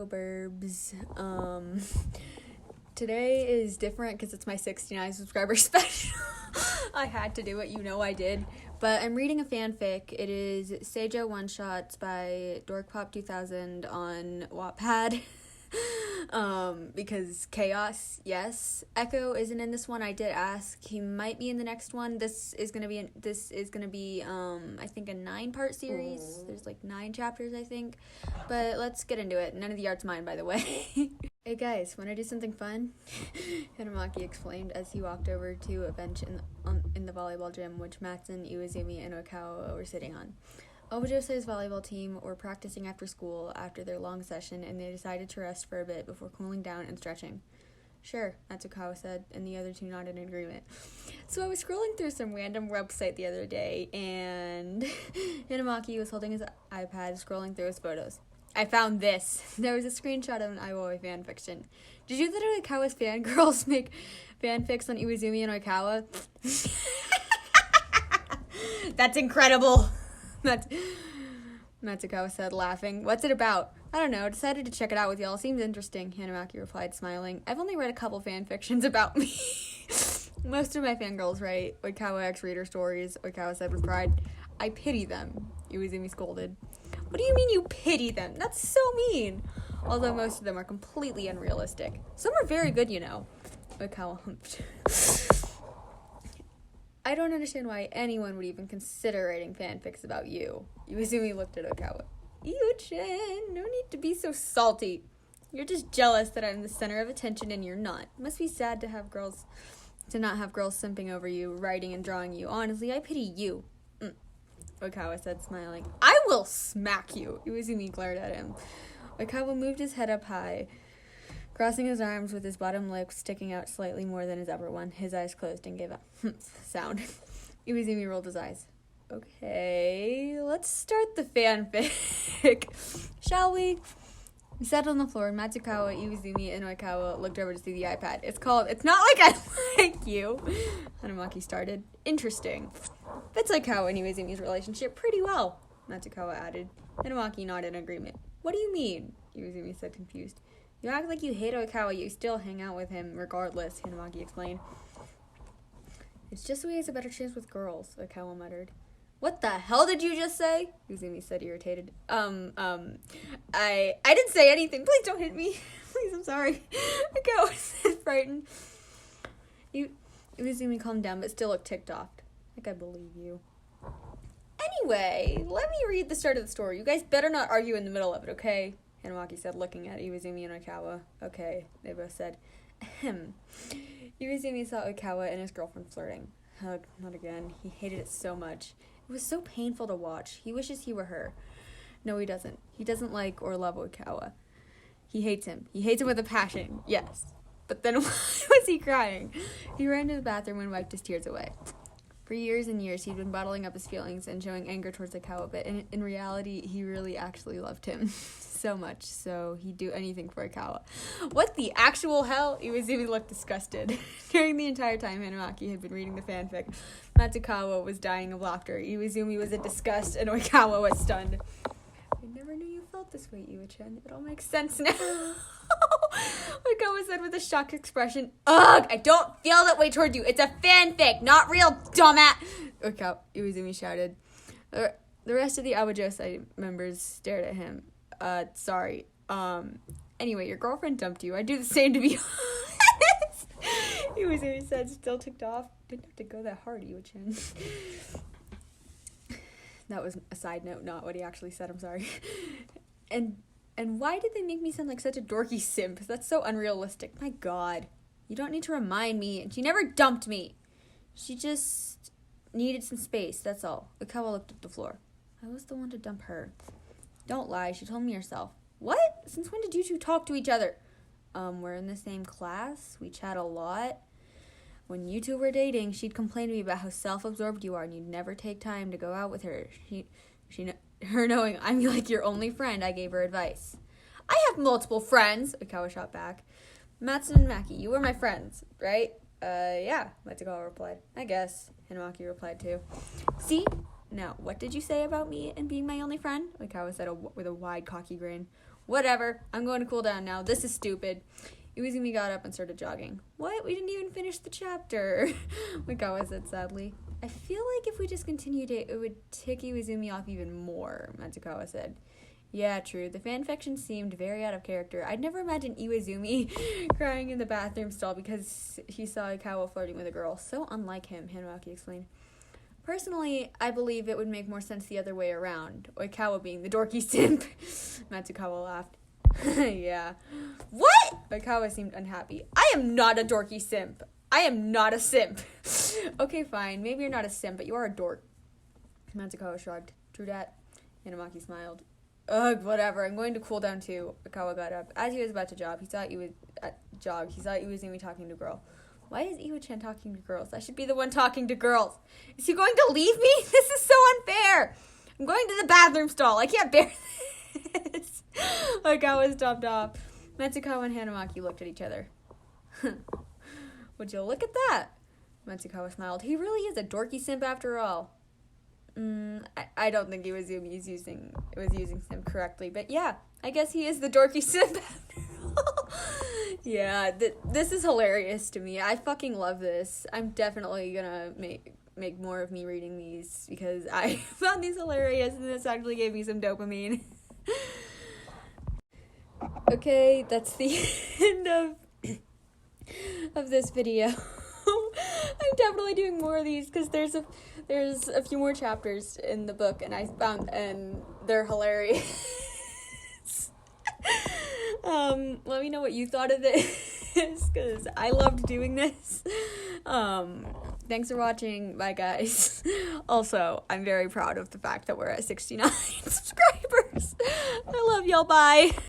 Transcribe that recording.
Burbs. Today is different because it's my 69 subscriber special. I had to do it, I did. But I'm reading a fanfic. It is Seijoh One-Shots by Dorkpop2000 on Wattpad. Because chaos, yes. Echo isn't in this one. I did ask. He might be in the next one. This is gonna be I think a 9-part series. There's like 9 chapters, I think. But let's get into it. None of the art's mine, by the way. Hey guys, wanna do something fun? Hanamaki explained as he walked over to a bench in the volleyball gym, which Matsun, Iwazumi, and Okawa were sitting on. Aoba Johsai's volleyball team were practicing after school after their long session, and they decided to rest for a bit before cooling down and stretching. Sure, Natsukawa said, and the other two nodded in agreement. So I was scrolling through some random website the other day, and Hanamaki was holding his iPad, scrolling through his photos. I found this. There was a screenshot of an IwaOi fanfiction. Did you that Oikawa's fangirls make fanfics on Iwazumi and Oikawa? That's incredible. Matsukawa said, laughing. What's it about? I don't know. Decided to check it out with y'all. Seems interesting, Hanamaki replied, smiling. I've only read a couple fanfictions about me. Most of my fangirls write Oikawa ex-reader stories, Oikawa said with pride. I pity them, Iwazumi scolded. What do you mean you pity them? That's so mean. Although most of them are completely unrealistic. Some are very good, Oikawa humped. I don't understand why anyone would even consider writing fanfics about you. Iwazumi looked at Okawa. Iu-chan, no need to be so salty. You're just jealous that I'm the center of attention and you're not. It must be sad to not have girls simping over you, writing and drawing you. Honestly, I pity you. Okawa said, smiling. I will smack you. Iwazumi glared at him. Okawa moved his head up high, crossing his arms with his bottom lip sticking out slightly more than his upper one. His eyes closed and gave a sound. Iwazumi rolled his eyes. Okay, let's start the fanfic. Shall we? We sat on the floor, and Matsukawa, Iwazumi, and Oikawa looked over to see the iPad. It's Not Like I Like You. Hanamaki started. Interesting. Fits Oikawa and Iwazumi's relationship pretty well, Matsukawa added. Hanamaki nodded in agreement. What do you mean? Iwazumi said, confused. You act like you hate Oikawa, you still hang out with him regardless, Hanamaki explained. It's just so he has a better chance with girls, Oikawa muttered. What the hell did you just say? Iwazumi said, irritated. I didn't say anything. Please don't hit me. Please, I'm sorry. Oikawa said, frightened. Iwazumi calmed down, but still looked ticked off. Like I believe you. Anyway, let me read the start of the story. You guys better not argue in the middle of it, okay? Hanamaki said, looking at Iwazumi and Oikawa. Okay, they both said. Ahem. Iwazumi saw Oikawa and his girlfriend flirting. Ugh, not again. He hated it so much. It was so painful to watch. He wishes he were her. No, he doesn't. He doesn't like or love Oikawa. He hates him. He hates him with a passion, yes. But then why was he crying? He ran to the bathroom and wiped his tears away. For years and years, he'd been bottling up his feelings and showing anger towards Oikawa, but in reality, he really actually loved him so much, so he'd do anything for Oikawa. What the actual hell? Iwazumi looked disgusted. During the entire time Hanamaki had been reading the fanfic, Matsukawa was dying of laughter. Iwazumi was in disgust, and Oikawa was stunned. I never knew you felt this way, Iwa-chan. It all makes sense now. Oikawa said with a shocked expression, Ugh! I don't feel that way toward you. It's a fanfic, not real, dumbass! Iwazumi shouted. The rest of the Aoba Johsai members stared at him. Sorry. Anyway, your girlfriend dumped you. I'd do the same, to be honest. Iwazumi said, still ticked off. Didn't have to go that hard, Iwa-chan. That was a side note, not what he actually said. I'm sorry. And why did they make me sound like such a dorky simp? That's so unrealistic. My God. You don't need to remind me. And she never dumped me. She just needed some space, that's all. Oikawa looked at the floor. I was the one to dump her. Don't lie. She told me herself. What? Since when did you two talk to each other? We're in the same class. We chat a lot. When you two were dating, she'd complain to me about how self-absorbed you are and you'd never take time to go out with her. Her knowing I'm like your only friend, I gave her advice. I have multiple friends, Oikawa shot back. Matsun and Maki, you were my friends, right? Yeah, Matsukawa replied. I guess, Hanamaki replied too. See? Now, what did you say about me and being my only friend? Oikawa said with a wide, cocky grin. Whatever, I'm going to cool down now. This is stupid. Iwazumi got up and started jogging. What? We didn't even finish the chapter. Mikawa said sadly. I feel like if we just continued it would tick Iwazumi off even more, Matsukawa said. Yeah, true. The fanfiction seemed very out of character. I'd never imagined Iwazumi crying in the bathroom stall because he saw Aikawa flirting with a girl. So unlike him, Hanamaki explained. Personally, I believe it would make more sense the other way around. Oikawa being the dorky simp. Matsukawa laughed. Yeah. What? Oikawa seemed unhappy. I am not a dorky simp. I am not a simp. Okay, fine. Maybe you're not a simp, but you are a dork. Matsukawa shrugged. True dat. Hanamaki smiled. Ugh, whatever. I'm going to cool down too. Oikawa got up. As he was about to jog, he saw Iwazumi talking to a girl. Why is Iwa-chan talking to girls? I should be the one talking to girls. Is he going to leave me? This is so unfair. I'm going to the bathroom stall. I can't bear this. Oikawa stopped off. Matsukawa and Hanamaki looked at each other. Would you look at that? Matsukawa smiled. He really is a dorky simp after all. I don't think Iwazumi was using simp correctly, but yeah, I guess he is the dorky simp after all. Yeah, this is hilarious to me. I fucking love this. I'm definitely gonna make more of me reading these because I found these hilarious and this actually gave me some dopamine. Okay, that's the end of this video. I'm definitely doing more of these because there's a few more chapters in the book and they're hilarious. Let me know what you thought of this because I loved doing this. Thanks for watching. Bye, guys. Also, I'm very proud of the fact that we're at 69 subscribers. I love y'all. Bye.